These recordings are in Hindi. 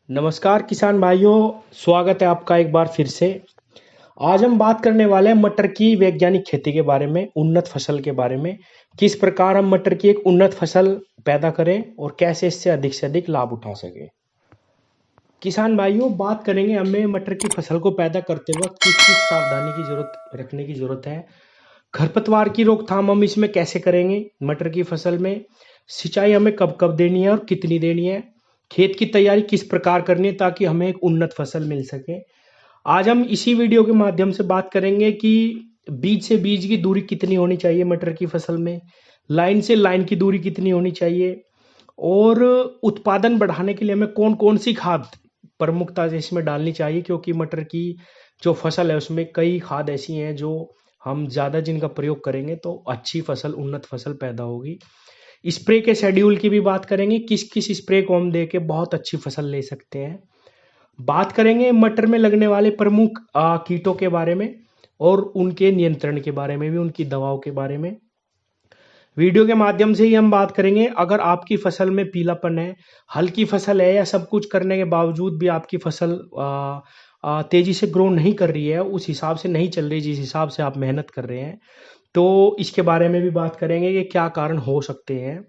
नमस्कार किसान भाइयों, स्वागत है आपका एक बार फिर से। आज हम बात करने वाले हैं मटर की वैज्ञानिक खेती के बारे में, उन्नत फसल के बारे में। किस प्रकार हम मटर की एक उन्नत फसल पैदा करें और कैसे इससे अधिक से अधिक लाभ उठा सकें। किसान भाइयों, बात करेंगे हमें मटर की फसल को पैदा करते वक्त किस किस सावधानी की जरूरत रखने की जरूरत है। खरपतवार की रोकथाम हम इसमें कैसे करेंगे मटर की फसल में। सिंचाई हमें कब कब देनी है और कितनी देनी है। खेत की तैयारी किस प्रकार करनी है ताकि हमें एक उन्नत फसल मिल सके। आज हम इसी वीडियो के माध्यम से बात करेंगे कि बीज से बीज की दूरी कितनी होनी चाहिए मटर की फसल में, लाइन से लाइन की दूरी कितनी होनी चाहिए, और उत्पादन बढ़ाने के लिए हमें कौन कौन सी खाद प्रमुखता से इसमें डालनी चाहिए, क्योंकि मटर की जो फसल है उसमें कई खाद ऐसी हैं जो हम ज़्यादा जिनका प्रयोग करेंगे तो अच्छी फसल, उन्नत फसल पैदा होगी। स्प्रे के शेड्यूल की भी बात करेंगे, किस किस स्प्रे को हम दे के बहुत अच्छी फसल ले सकते हैं। बात करेंगे मटर में लगने वाले प्रमुख कीटों के बारे में और उनके नियंत्रण के बारे में भी, उनकी दवाओं के बारे में। वीडियो के माध्यम से ही हम बात करेंगे, अगर आपकी फसल में पीलापन है, हल्की फसल है, या सब कुछ करने के बावजूद भी आपकी फसल तेजी से ग्रो नहीं कर रही है, उस हिसाब से नहीं चल रही जिस हिसाब से आप मेहनत कर रहे हैं, तो इसके बारे में भी बात करेंगे कि क्या कारण हो सकते हैं।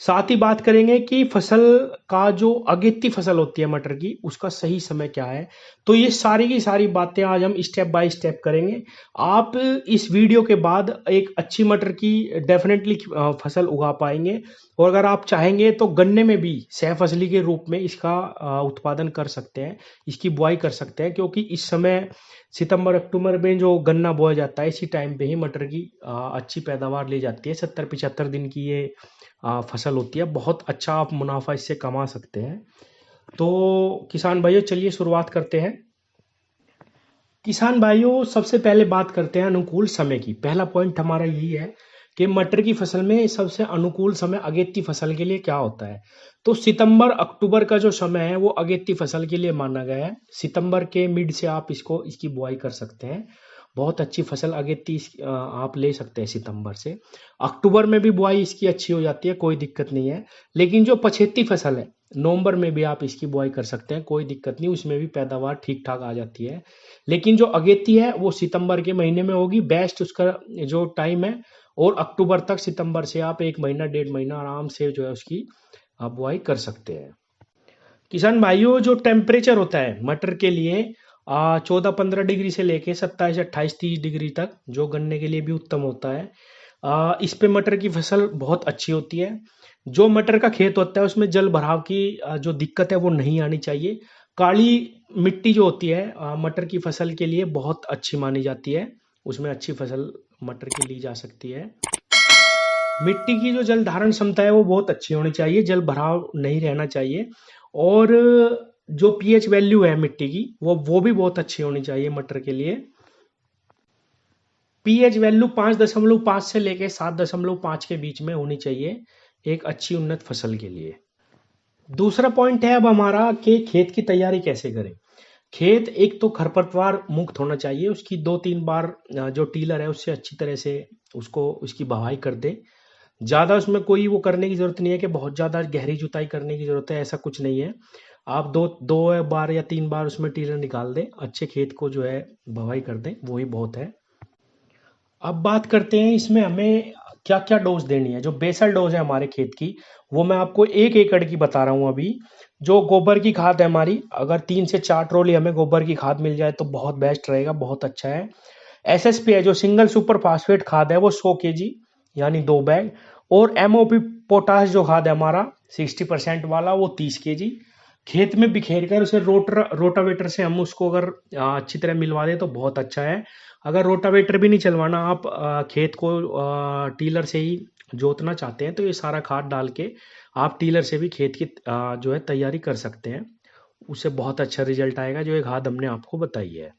साथ ही बात करेंगे कि फसल का जो अगेती फसल होती है मटर की, उसका सही समय क्या है। तो ये सारी की सारी बातें आज हम स्टेप बाय स्टेप करेंगे। आप इस वीडियो के बाद एक अच्छी मटर की डेफिनेटली फसल उगा पाएंगे। और अगर आप चाहेंगे तो गन्ने में भी सह फसली के रूप में इसका उत्पादन कर सकते हैं, इसकी बुआई कर सकते हैं, क्योंकि इस समय सितंबर अक्टूबर में जो गन्ना बोया जाता है, इसी टाइम पे ही मटर की अच्छी पैदावार ली जाती है। 70-75 दिन की ये फसल होती है। बहुत अच्छा आप मुनाफा इससे कमा सकते हैं। तो किसान भाइयों, चलिए शुरुआत करते हैं। किसान भाइयों, सबसे पहले बात करते हैं अनुकूल समय की। पहला पॉइंट हमारा यही है कि मटर की फसल में सबसे अनुकूल समय अगेती फसल के लिए क्या होता है। तो सितंबर अक्टूबर का जो समय है वो अगेती फसल के लिए माना गया है। सितंबर के मिड से आप इसकी बुआई कर सकते हैं। बहुत अच्छी फसल अगेती आप ले सकते हैं सितंबर से। अक्टूबर में भी बुआई इसकी अच्छी हो जाती है, कोई दिक्कत नहीं है। लेकिन जो पछेती फसल है, नवंबर में भी आप इसकी बुआई कर सकते हैं, कोई दिक्कत नहीं, उसमें भी पैदावार ठीक ठाक आ जाती है। लेकिन जो अगेती है वो सितंबर के महीने में होगी, बेस्ट उसका जो टाइम है। और अक्टूबर तक, सितंबर से आप 1 महीना 1.5 महीना आराम से जो है उसकी आप बुआई कर सकते हैं। किसान भाइयों, जो टेम्परेचर होता है मटर के लिए 14-15 डिग्री से लेके 27-28-30 डिग्री तक, जो गन्ने के लिए भी उत्तम होता है। इस पे मटर की फसल बहुत अच्छी होती है। जो मटर का खेत होता है उसमें जल भराव की जो दिक्कत है वो नहीं आनी चाहिए। काली मिट्टी जो होती है मटर की फसल के लिए बहुत अच्छी मानी जाती है, उसमें अच्छी फसल मटर की ली जा सकती है। मिट्टी की जो जल धारण क्षमता है वो बहुत अच्छी होनी चाहिए, जल भराव नहीं रहना चाहिए। और जो पीएच वैल्यू है मिट्टी की, वो भी बहुत अच्छी होनी चाहिए मटर के लिए। पीएच वैल्यू 5.5 से लेके 7.5 के बीच में होनी चाहिए एक अच्छी उन्नत फसल के लिए। दूसरा पॉइंट है अब हमारा कि खेत की तैयारी कैसे करें। खेत एक तो खरपतवार मुक्त होना चाहिए, उसकी 2-3 बार जो टीलर है उससे अच्छी तरह से उसकी बहाई कर दे। ज़्यादा उसमें कोई वो करने की ज़रूरत नहीं है कि बहुत ज़्यादा गहरी जुताई करने की ज़रूरत है, ऐसा कुछ नहीं है। आप दो दो बार या 3 बार उसमें टीलर निकाल दें, अच्छे खेत को जो है बवाई कर दें, वही बहुत है। अब बात करते हैं इसमें हमें क्या क्या डोज देनी है। जो बेसल डोज है हमारे खेत की, वो मैं आपको 1 एकड़ की बता रहा हूँ अभी। जो गोबर की खाद है हमारी, अगर 3 से 4 ट्रॉली हमें गोबर की खाद मिल जाए तो बहुत बेस्ट रहेगा, बहुत अच्छा है। एसएसपी है जो सिंगल सुपर फास्फेट खाद है, वो 100 kg यानी 2 बैग। और एमओपी पोटास जो खाद है हमारा 60% वाला, वो 30 kg। खेत में बिखेर कर उसे रोटावेटर से हम उसको अगर अच्छी तरह मिलवा दें तो बहुत अच्छा है। अगर रोटावेटर भी नहीं चलवाना, आप खेत को टीलर से ही जोतना चाहते हैं, तो ये सारा खाद डाल के आप टीलर से भी खेत की जो है तैयारी कर सकते हैं। उससे बहुत अच्छा रिजल्ट आएगा, जो एक खाद हमने आपको बताई है।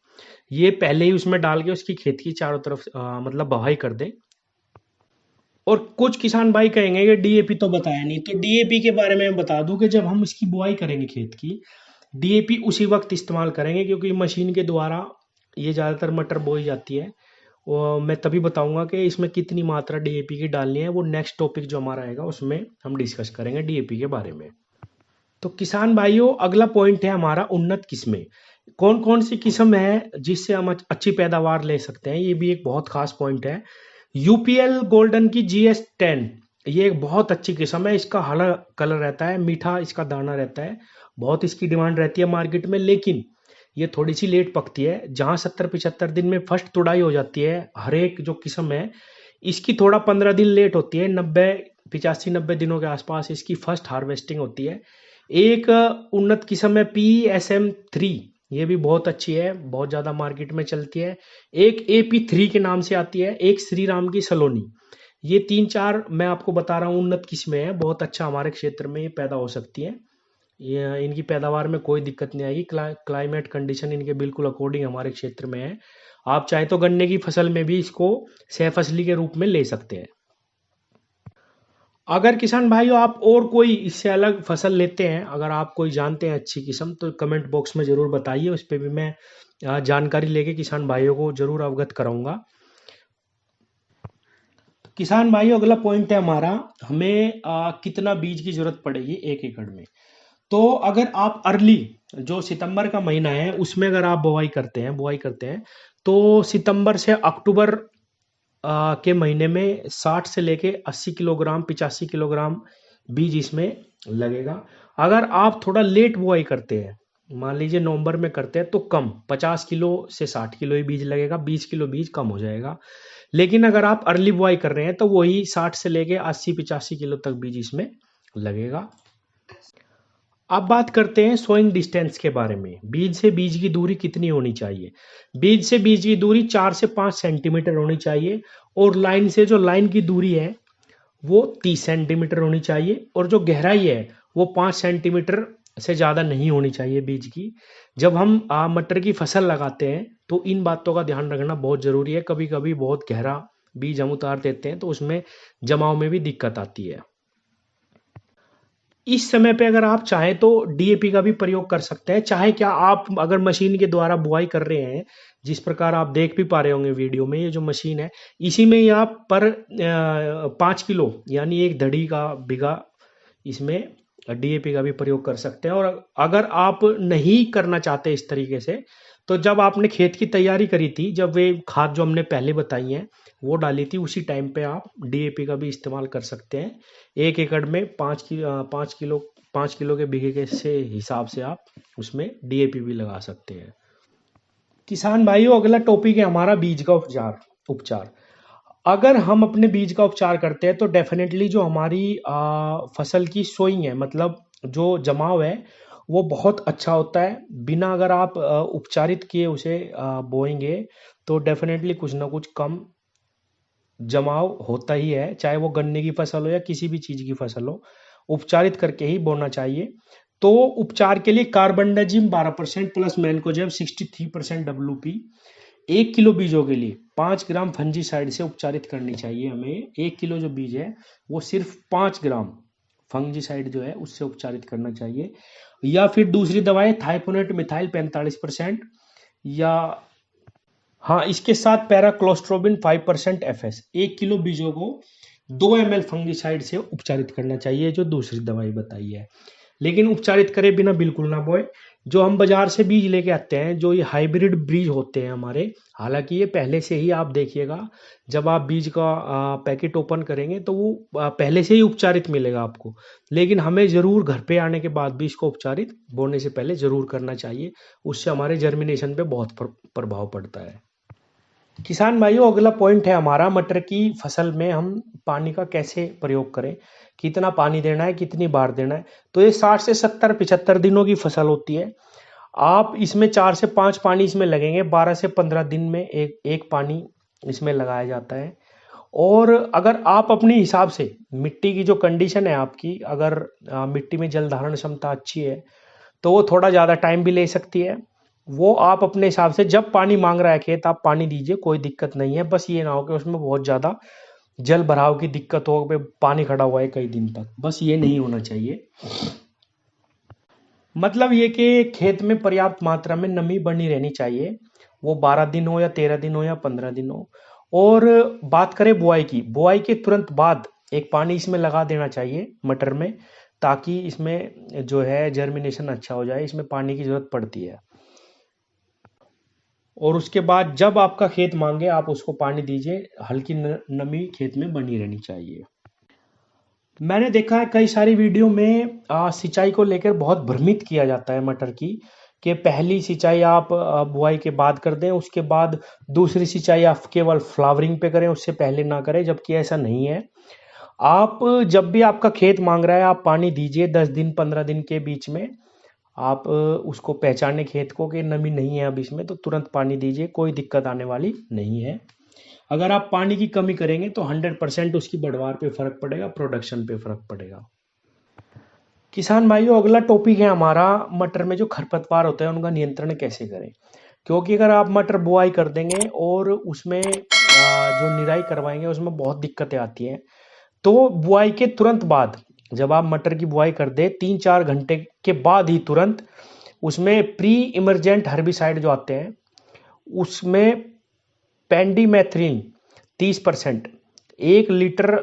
ये पहले ही उसमें डाल के उसकी खेत की चारों तरफ मतलब बवाई कर दें। और कुछ किसान भाई कहेंगे कि डीएपी तो बताया नहीं, तो डीएपी के बारे में मैं बता दूं कि जब हम इसकी बुआई करेंगे खेत की, डीएपी उसी वक्त इस्तेमाल करेंगे, क्योंकि मशीन के द्वारा ये ज़्यादातर मटर बोई जाती है। और मैं तभी बताऊंगा कि इसमें कितनी मात्रा डीएपी की डालनी है, वो नेक्स्ट टॉपिक जो हमारा आएगा उसमें हम डिस्कस करेंगे डीएपी के बारे में। तो किसान भाइयों, अगला पॉइंट है हमारा उन्नत किस्में। कौन कौन सी किस्म है जिससे हम अच्छी पैदावार ले सकते हैं, ये भी एक बहुत खास पॉइंट है। यूपीएल गोल्डन की GS10, ये एक बहुत अच्छी किस्म है। इसका हरा कलर रहता है, मीठा इसका दाना रहता है, बहुत इसकी डिमांड रहती है मार्केट में। लेकिन ये थोड़ी सी लेट पकती है। जहां 70-75 दिन में फर्स्ट तुड़ाई हो जाती है, हर एक जो किस्म है इसकी थोड़ा 15 दिन लेट होती है। 85-90 दिनों के आसपास इसकी फर्स्ट हार्वेस्टिंग होती है। एक उन्नत किस्म है PSM3, ये भी बहुत अच्छी है, बहुत ज़्यादा मार्केट में चलती है। एक AP3 के नाम से आती है, एक श्री राम की सलोनी। ये 3-4 मैं आपको बता रहा हूँ उन्नत किस्में हैं, बहुत अच्छा हमारे क्षेत्र में ये पैदा हो सकती है। ये इनकी पैदावार में कोई दिक्कत नहीं आएगी। क्लाइमेट कंडीशन इनके बिल्कुल अकॉर्डिंग हमारे क्षेत्र में है। आप चाहे तो गन्ने की फसल में भी इसको सह फसली के रूप में ले सकते हैं। अगर किसान भाइयों आप और कोई इससे अलग फसल लेते हैं, अगर आप कोई जानते हैं अच्छी किस्म, तो कमेंट बॉक्स में ज़रूर बताइए, उस पर भी मैं जानकारी लेके किसान भाइयों को ज़रूर अवगत कराऊंगा। तो किसान भाइयों, अगला पॉइंट है हमारा, हमें कितना बीज की जरूरत पड़ेगी 1 एकड़ में। तो अगर आप अर्ली, जो सितंबर का महीना है उसमें अगर आप बुआई करते हैं तो सितंबर से अक्टूबर के महीने में 60 से लेके 80 किलोग्राम 85 किलोग्राम बीज इसमें लगेगा। अगर आप थोड़ा लेट बुआई करते हैं, मान लीजिए नवंबर में करते हैं, तो कम 50 किलो से 60 किलो ही बीज लगेगा, 20 किलो बीज कम हो जाएगा। लेकिन अगर आप अर्ली बुआई कर रहे हैं तो वही 60 से लेके 80-85 किलो तक बीज इसमें लगेगा। अब बात करते हैं सोइंग डिस्टेंस के बारे में। बीज से बीज की दूरी कितनी होनी चाहिए? बीज से बीज की दूरी 4 से 5 सेंटीमीटर होनी चाहिए, और लाइन से जो लाइन की दूरी है वो 30 सेंटीमीटर होनी चाहिए, और जो गहराई है वो 5 सेंटीमीटर से ज़्यादा नहीं होनी चाहिए बीज की। जब हम मटर की फसल लगाते हैं तो इन बातों का ध्यान रखना बहुत ज़रूरी है। कभी कभी बहुत गहरा बीज हम उतार देते हैं तो उसमें जमाव में भी दिक्कत आती है। इस समय पे अगर आप चाहें तो DAP का भी प्रयोग कर सकते हैं। चाहे क्या, आप अगर मशीन के द्वारा बुआई कर रहे हैं, जिस प्रकार आप देख भी पा रहे होंगे वीडियो में, ये जो मशीन है इसी में ही आप पर 5 किलो यानी एक धड़ी का बीघा इसमें DAP का भी प्रयोग कर सकते हैं। और अगर आप नहीं करना चाहते इस तरीके से, तो जब आपने खेत की तैयारी करी थी, जब वे खाद जो हमने पहले बताई हैं वो डाली थी, उसी टाइम पे आप DAP का भी इस्तेमाल कर सकते हैं। 1 एकड़ में 5 किलो के बीघे के से हिसाब से आप उसमें DAP भी लगा सकते हैं। किसान भाइयों, अगला टॉपिक है हमारा बीज का उपचार। अगर हम अपने बीज का उपचार करते हैं तो डेफिनेटली जो हमारी फसल की सोइंग है, मतलब जो जमाव है, वो बहुत अच्छा होता है। बिना अगर आप उपचारित किए उसे बोएंगे तो डेफिनेटली कुछ ना कुछ कम जमाव होता ही है, चाहे वो गन्ने की फसल हो या किसी भी चीज की फसल हो, उपचारित करके ही बोना चाहिए। तो उपचार के लिए carbendazim 12% plus mancozeb 63% WP 1 kilo बीजों के लिए 5 ग्राम फंजीसाइड से उपचारित करनी चाहिए। हमें 1 किलो जो बीज है वो सिर्फ 5 ग्राम फंजीसाइड जो है उससे उपचारित करना चाहिए। या फिर दूसरी दवाएं थाइफोनेट मिथाइल 45%, या हाँ, इसके साथ पैराक्लोस्ट्रोबिन 5% FS 1 किलो बीजों को 2 ml फंगिसाइड से उपचारित करना चाहिए, जो दूसरी दवाई बताई है। लेकिन उपचारित करे बिना बिल्कुल ना बोए। जो हम बाजार से बीज लेके आते हैं, जो ये हाइब्रिड बीज होते हैं हमारे, हालांकि ये पहले से ही, आप देखिएगा जब आप बीज का पैकेट ओपन करेंगे तो वो पहले से ही उपचारित मिलेगा आपको। लेकिन हमें ज़रूर घर पे आने के बाद भी इसको उपचारित बोने से पहले ज़रूर करना चाहिए, उससे हमारे जर्मिनेशन पे बहुत प्रभाव पड़ता है। किसान भाइयों, अगला पॉइंट है हमारा, मटर की फसल में हम पानी का कैसे प्रयोग करें, कितना पानी देना है, कितनी बार देना है। तो ये 60 से 70-75 दिनों की फसल होती है। आप इसमें 4 से 5 पानी इसमें लगेंगे, 12 से 15 दिन में एक पानी इसमें लगाया जाता है। और अगर आप अपने हिसाब से, मिट्टी की जो कंडीशन है आपकी, अगर मिट्टी में जल धारण क्षमता अच्छी है तो वो थोड़ा ज़्यादा टाइम भी ले सकती है। वो आप अपने हिसाब से, जब पानी मांग रहा है खेत आप पानी दीजिए, कोई दिक्कत नहीं है। बस ये ना हो कि उसमें बहुत ज़्यादा जल भराव की दिक्कत हो, पानी खड़ा हुआ है कई दिन तक, बस ये नहीं होना चाहिए। मतलब ये कि खेत में पर्याप्त मात्रा में नमी बनी रहनी चाहिए, वो 12 दिन हो या 13 दिन हो या 15 दिन हो। और बात करें बुआई की, बुआई के तुरंत बाद एक पानी इसमें लगा देना चाहिए मटर में, ताकि इसमें जो है जर्मिनेशन अच्छा हो जाए। इसमें पानी की ज़रूरत पड़ती है। और उसके बाद जब आपका खेत मांगे आप उसको पानी दीजिए, हल्की नमी खेत में बनी रहनी चाहिए। मैंने देखा है कई सारी वीडियो में सिंचाई को लेकर बहुत भ्रमित किया जाता है मटर की, कि पहली सिंचाई आप बुआई के बाद कर दें, उसके बाद दूसरी सिंचाई आप केवल फ्लावरिंग पे करें, उससे पहले ना करें, जबकि ऐसा नहीं है। आप जब भी आपका खेत मांग रहा है आप पानी दीजिए, 10 दिन 15 दिन के बीच में आप उसको पहचाने खेत को कि नमी नहीं है अब इसमें, तो तुरंत पानी दीजिए, कोई दिक्कत आने वाली नहीं है। अगर आप पानी की कमी करेंगे तो 100% उसकी बढ़वार पे फर्क पड़ेगा, प्रोडक्शन पे फर्क पड़ेगा। किसान भाइयों, अगला टॉपिक है हमारा मटर में जो खरपतवार होते हैं उनका नियंत्रण कैसे करें। क्योंकि अगर आप मटर बुआई कर देंगे और उसमें जो निराई करवाएंगे उसमें बहुत दिक्कतें आती हैं। तो बुआई के तुरंत बाद, जब आप मटर की बुआई कर दे 3-4 घंटे के बाद ही तुरंत उसमें प्री इमरजेंट हर्बिसाइड जो आते हैं उसमें पेंडीमेथ्रिन 30%, 1 लीटर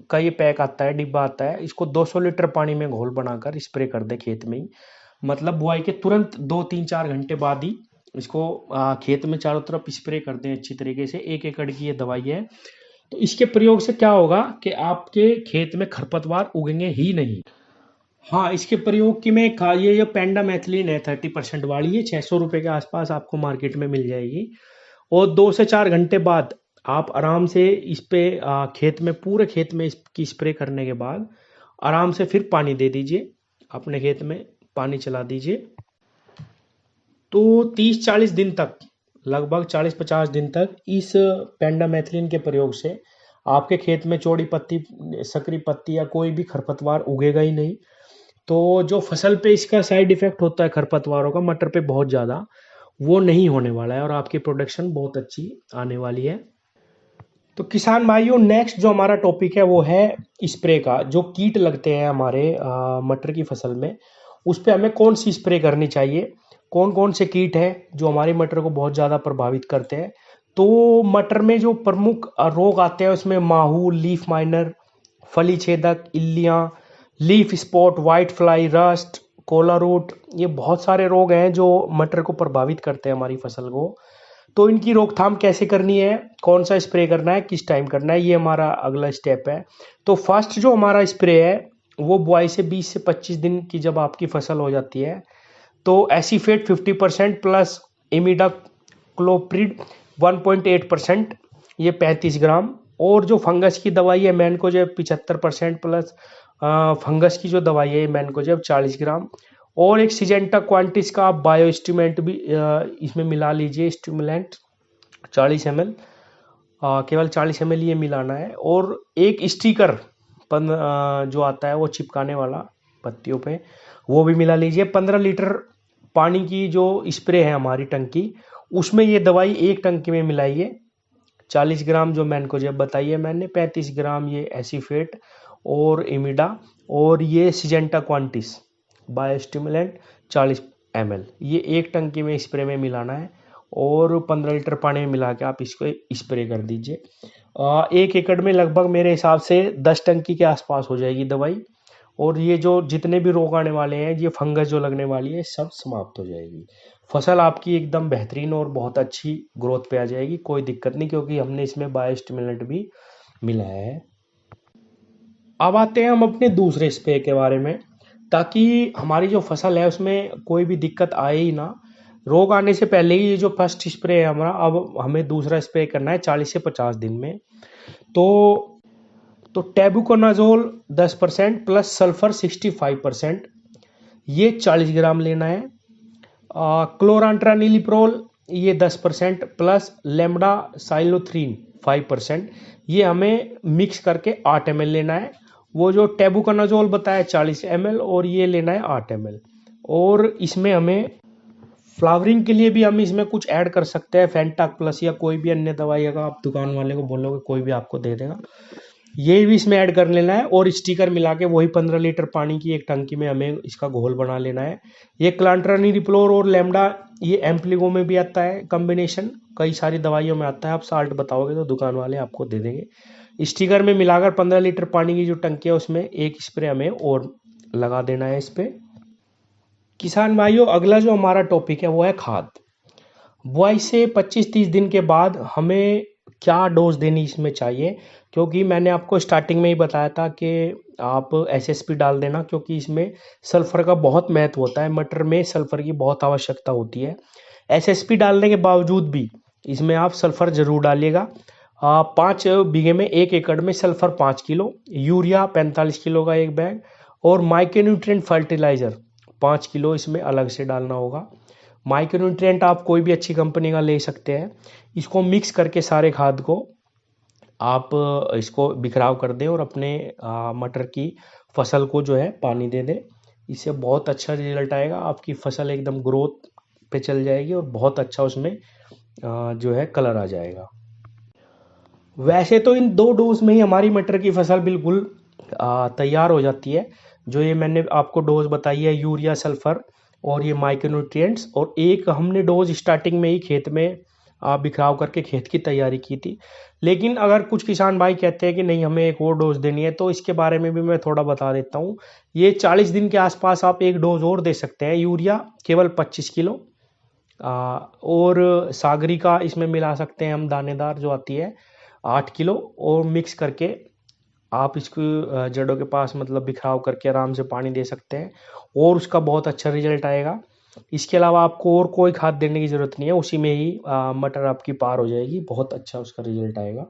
का ये पैक आता है, डिब्बा आता है, इसको 200 लीटर पानी में घोल बनाकर स्प्रे कर दे खेत में ही। मतलब बुआई के तुरंत 2-3-4 घंटे बाद ही इसको खेत में चारों तरफ स्प्रे कर दें अच्छी तरीके से। 1 एकड़ की ये दवाई है। तो इसके प्रयोग से क्या होगा कि आपके खेत में खरपतवार उगेंगे ही नहीं। हाँ, इसके प्रयोग की मैं ये जो पेंडामेथलिन है 30% वाली, ये 600 रुपये के आसपास आपको मार्केट में मिल जाएगी। और 2 से 4 घंटे बाद आप आराम से इस पे खेत में, पूरे खेत में इसकी स्प्रे करने के बाद आराम से फिर पानी दे दीजिए, अपने खेत में पानी चला दीजिए। तो 30-40 दिन तक, लगभग 40-50 दिन तक इस पेंडामेथलिन के प्रयोग से आपके खेत में चौड़ी पत्ती, सकरी पत्ती या कोई भी खरपतवार उगेगा ही नहीं। तो जो फसल पे इसका साइड इफेक्ट होता है खरपतवारों का, मटर पे बहुत ज़्यादा, वो नहीं होने वाला है और आपकी प्रोडक्शन बहुत अच्छी आने वाली है। तो किसान भाइयों, नेक्स्ट जो हमारा टॉपिक है वो है स्प्रे का। जो कीट लगते हैं हमारे मटर की फसल में, उस पे हमें कौन सी स्प्रे करनी चाहिए, कौन कौन से कीट हैं जो हमारी मटर को बहुत ज़्यादा प्रभावित करते हैं। तो मटर में जो प्रमुख रोग आते हैं उसमें माहू, लीफ माइनर, फली छेदक, इल्लियाँ, leaf spot, white fly, rust, collar rot, ये बहुत सारे रोग हैं जो मटर को प्रभावित करते हैं हमारी फसल को। तो इनकी रोकथाम कैसे करनी है, कौन सा स्प्रे करना है, किस टाइम करना है, ये हमारा अगला स्टेप है। तो फर्स्ट जो हमारा स्प्रे है वो बुआई से 20 से 25 दिन की जब आपकी फसल हो जाती है, तो एसीफेट 50% प्लस इमिडा क्लोप्रिड 1.8%, ये 35 ग्राम। और जो फंगस की दवाई है मैनकोजेब 75% प्लस फंगस की जो दवाई है मैनकोजेब 40 ग्राम। और एक सिजेंटा क्वांटिस का आप बायो स्टिमुलेंट भी इसमें मिला लीजिए, स्टिमुलेंट 40 ml, केवल 40 ml ये मिलाना है। और एक स्टिकर जो आता है वो चिपकाने वाला पत्तियों पे, वो भी मिला लीजिए। 15 लीटर पानी की जो स्प्रे है हमारी टंकी, उसमें ये दवाई एक टंकी में मिलाइए। 40 ग्राम जो मैनकोजेब बताइए मैंने, 35 ग्राम ये एसीफेट और इमिडा, और ये सिजेंटा क्वांटिस बायोस्टिमुलेंट 40 ml, ये एक टंकी में स्प्रे में मिलाना है। और 15 लीटर पानी में मिला के आप इसको स्प्रे कर दीजिए। 1 एकड़ में लगभग मेरे हिसाब से 10 टंकी के आसपास हो जाएगी दवाई। और ये जो जितने भी रोग आने वाले हैं, ये फंगस जो लगने वाली है, सब समाप्त हो जाएगी। फसल आपकी एकदम बेहतरीन और बहुत अच्छी ग्रोथ पे आ जाएगी, कोई दिक्कत नहीं, क्योंकि हमने इसमें बायोस्टिमुलेंट भी मिलाया है। अब आते हैं हम अपने दूसरे स्प्रे के बारे में, ताकि हमारी जो फसल है उसमें कोई भी दिक्कत आए ही ना। रोग आने से पहले ही ये जो फर्स्ट स्प्रे है हमारा, अब हमें दूसरा स्प्रे करना है 40 से 50 दिन में। तो टेबुकोनाजोल 10% प्लस सल्फर 65%, ये 40 ग्राम लेना है। क्लोरांट्रानिलिप्रोल ये 10% प्लस लेमडा साइलोथ्रीन 5%, ये हमें मिक्स करके 8 ml लेना है। वो जो टेबुकोनाजोल बताया 40 ml, और ये लेना है 8 ml। और इसमें हमें फ्लावरिंग के लिए भी हम इसमें कुछ ऐड कर सकते हैं, फेंटाक प्लस या कोई भी अन्य दवाई, अगर आप दुकान वाले को बोलोगे कोई भी आपको दे देगा, ये भी इसमें ऐड कर लेना है। और स्टिकर मिला के वही 15 लीटर पानी की एक टंकी में हमें इसका घोल बना लेना है। ये क्लांट्रानिलिप्रोल और लेमडा, ये एम्प्लीगो में भी आता है कॉम्बिनेशन, कई सारी दवाइयों में आता है। आप साल्ट बताओगे तो दुकान वाले आपको दे देंगे। स्टिकर में मिलाकर 15 लीटर पानी की जो टंकी है उसमें एक स्प्रे हमें और लगा देना है इस पे। किसान भाइयों, अगला जो हमारा टॉपिक है वो है खाद। बुआई से 25-30 दिन के बाद हमें क्या डोज देनी इसमें चाहिए, क्योंकि मैंने आपको स्टार्टिंग में ही बताया था कि आप एसएसपी डाल देना, क्योंकि इसमें सल्फर का बहुत महत्व होता है। मटर में सल्फर की बहुत आवश्यकता होती है। एसएसपी डालने के बावजूद भी इसमें आप सल्फर जरूर डालिएगा। 5 बीघे में 1 एकड़ में सल्फर 5 किलो, यूरिया 45 किलो का एक बैग, और माइक्रोन्यूट्रिएंट फर्टिलाइजर 5 किलो इसमें अलग से डालना होगा। माइक्रोन्यूट्रिएंट आप कोई भी अच्छी कंपनी का ले सकते हैं। इसको मिक्स करके सारे खाद को आप इसको बिखराव कर दें और अपने मटर की फसल को जो है पानी दे दें। इससे बहुत अच्छा रिजल्ट आएगा। आपकी फसल एकदम ग्रोथ पे चल जाएगी और बहुत अच्छा उसमें जो है कलर आ जाएगा। वैसे तो इन 2 डोज में ही हमारी मटर की फसल बिल्कुल तैयार हो जाती है। जो ये मैंने आपको डोज बताई है, यूरिया, सल्फर और ये माइक्रोन्यूट्रिएंट्स, और एक हमने डोज स्टार्टिंग में ही खेत में बिखराव करके खेत की तैयारी की थी। लेकिन अगर कुछ किसान भाई कहते हैं कि नहीं हमें एक और डोज देनी है, तो इसके बारे में भी मैं थोड़ा बता देता हूँ। ये 40 दिन के आसपास आप एक डोज और दे सकते हैं। यूरिया केवल 25 किलो, और सागरिका इसमें मिला सकते हैं हम, दानेदार जो आती है 8 किलो, और मिक्स करके आप इसको जड़ों के पास मतलब बिखराव करके आराम से पानी दे सकते हैं और उसका बहुत अच्छा रिजल्ट आएगा। इसके अलावा आपको और कोई खाद देने की ज़रूरत नहीं है, उसी में ही मटर आपकी पार हो जाएगी, बहुत अच्छा उसका रिजल्ट आएगा।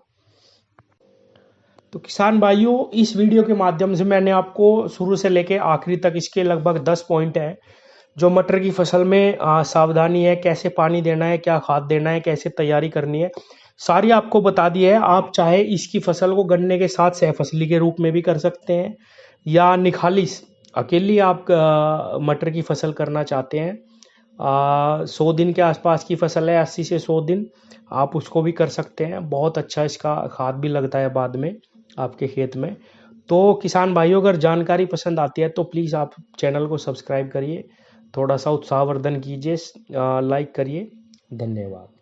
तो किसान भाइयों, इस वीडियो के माध्यम से मैंने आपको शुरू से लेके आखिरी तक इसके लगभग 10 पॉइंट हैं जो मटर की फसल में सावधानी है, कैसे पानी देना है, क्या खाद देना है, कैसे तैयारी करनी है, सारी आपको बता दी है। आप चाहे इसकी फसल को गन्ने के साथ सहफसली के रूप में भी कर सकते हैं, या निखालिस अकेली आप मटर की फसल करना चाहते हैं। 100 दिन के आसपास की फसल है, 80 से 100 दिन, आप उसको भी कर सकते हैं। बहुत अच्छा इसका खाद भी लगता है बाद में आपके खेत में। तो किसान भाइयों, अगर जानकारी पसंद आती है तो प्लीज़ आप चैनल को सब्सक्राइब करिए, थोड़ा सा उत्साहवर्धन कीजिए, लाइक करिए। धन्यवाद।